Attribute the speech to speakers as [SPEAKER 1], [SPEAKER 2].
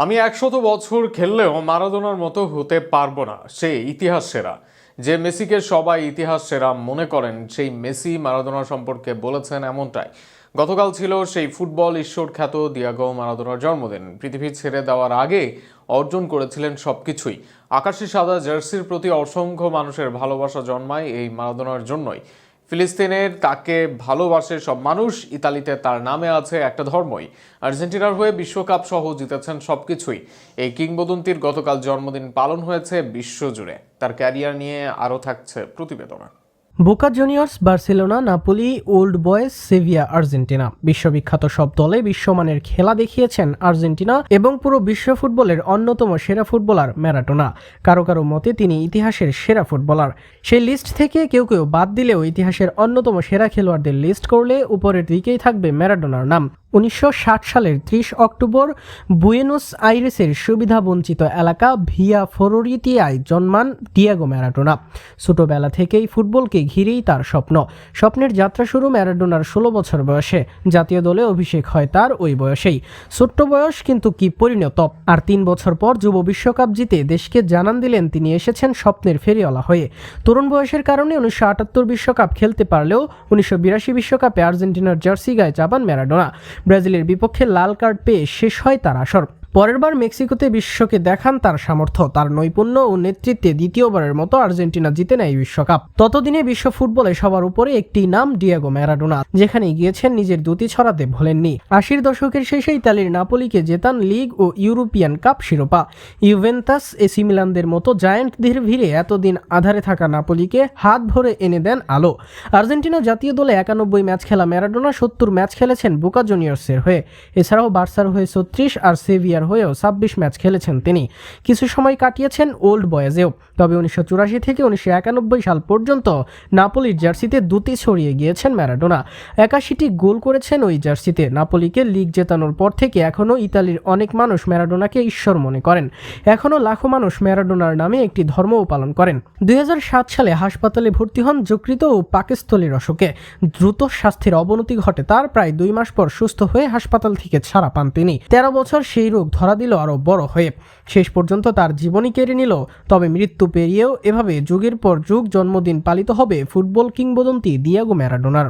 [SPEAKER 1] আমি 100 বছর খেললেও মারাদোনার মতো হতে পারবো না। সে ইতিহাস সেরা। যে মেসিকে সবাই ইতিহাস সেরা মনে করেন, সেই মেসি মারাদোনা সম্পর্কে বলেছেন এমনটাই। গতকাল ছিল সেই ফুটবল ঈশ্বর খ্যাত দিয়াগো মারাদোনার জন্মদিন। পৃথিবী ছেড়ে দেওয়ার আগে অর্জন করেছিলেন সবকিছুই। আকাশি সাদা জার্সির প্রতি অসংখ্য মানুষের ভালোবাসা জন্মায় এই মারাদোনার জন্যই। ফিলিস্তিনের তাকে ভালোবাসে সব মানুষ। ইতালিতে তার নামে আছে একটা ধর্মই। আর্জেন্টিনার হয়ে বিশ্বকাপ সহ জিতেছেন সবকিছুই। এই কিংবদন্তির গতকাল জন্মদিন পালন হয়েছে বিশ্বজুড়ে। তার ক্যারিয়ার নিয়ে আরও থাকছে প্রতিবেদনা।
[SPEAKER 2] Boca Juniors, Barcelona, Napoli, Old Boys, Sevilla, Argentina বিশ্ববিখ্যাত সব দলে বিশ্বমানের খেলা দেখিয়েছেন আর্জেন্টিনা এবং পুরো বিশ্ব ফুটবলের অন্যতম সেরা ফুটবলার ম্যারাডোনা। কারো কারো মতে তিনি ইতিহাসের সেরা ফুটবলার। সেই লিস্ট থেকে কেউ কেউ বাদ দিলেও ইতিহাসের অন্যতম সেরা খেলোয়াড়দের লিস্ট করলে উপরের দিকেই থাকবে ম্যারাডোনার নাম। 1960 সালের 30 অক্টোবর বুয়েনোস আইরেসের সুবিধাবঞ্চিত এলাকা ভিয়া ফ্লোরিতিয়ায় জন্মান ডিয়েগো ম্যারাডোনা। ছোটবেলা থেকেই ফুটবলকে ঘিরেই তার স্বপ্নের যাত্রা শুরু ম্যারাডোনার 16 বছর বয়সে। জাতীয় দলে অভিষেক হয় তার ওই বয়সেই। ছোট্ট বয়স কিন্তু কি পরিণত। আর 3 বছর পর যুব বিশ্বকাপ জিতে দেশকে জানান দিলেন তিনি এসেছেন স্বপ্নের ফেরিওয়ালা হয়ে। তরুণ বয়সের কারণে 1978 বিশ্বকাপ খেলতে পারলেও 1982 বিশ্বকাপে আর্জেন্টিনার জার্সি গায়ে চাপান ম্যারাডোনা। ব্রাজিলের বিপক্ষে লাল কার্ড পেয়ে শেষ হয় তার আসর। পরের বার মেক্সিকোতে বিশ্বকে দেখান তার সামর্থ্য, তার নৈপুণ্য ও নেতৃত্বে দ্বিতীয়বারের মতো আর্জেন্টিনা জিতে নেয় বিশ্বকাপ। ততদিনে বিশ্ব ফুটবলে সবার উপরে একটি নাম ডিয়েগো ম্যারাডোনা। যেখানে গিয়েছেন নিজের দ্যুতি ছড়াতে ভোলেননি। 80 দশকের শেষে ইতালির নাপোলিকে জেতান লিগ ও ইউরোপিয়ান কাপ শিরোপা। ইউভেন্টাস, এসি মিলানদের মতো জায়ান্টদের ভিড়ে এতদিন আধারে থাকা নাপোলিকে হাত ভরে এনে দেন আলো। আর্জেন্টিনা জাতীয় দলে 91 ম্যাচ খেলা ম্যারাডোনা 70 ম্যাচ খেলেছেন বোকা জুনিয়র্সের হয়ে। এছাড়াও বার্সার হয়ে 36 আর সেভিয়ার হয়েও 26 ম্যাচ খেলেছেন তিনি। কিছু সময় কাটিয়েছেন ওল্ড বয়েজেও। তবে 1984 থেকে 1991 সাল পর্যন্ত নাপোলির জার্সিতে দ্যুতি ছড়িয়ে গিয়েছেন ম্যারাডোনা। 81টি গোল করেছেন ওই জার্সিতে। নাপোলিকে লিগ জেতানোর পর থেকে এখনও ইতালির অনেক মানুষ ম্যারাডোনাকে ঈশ্বর মনে করেন। এখনও লাখো মানুষ ম্যারাডোনার নামে একটি ধর্মও পালন করেন। 2007 সালে হাসপাতালে ভর্তি হন যকৃত ও পাকস্থলীর অসুখে। দ্রুত স্বাস্থ্যের অবনতি ঘটে তার। প্রায় 2 মাস পর সুস্থ হয়ে হাসপাতাল থেকে ছাড়া পান তিনি। 13 বছর সেই রোগ ধরা দিল আরো বড় হয়ে। শেষ পর্যন্ত তার জীবনই কেড়ে নিল। তবে মৃত্যু পেরিয়েও এভাবে যুগের পর যুগ জন্মদিন পালিত হবে ফুটবল কিংবদন্তি ডিয়েগো ম্যারাডোনার।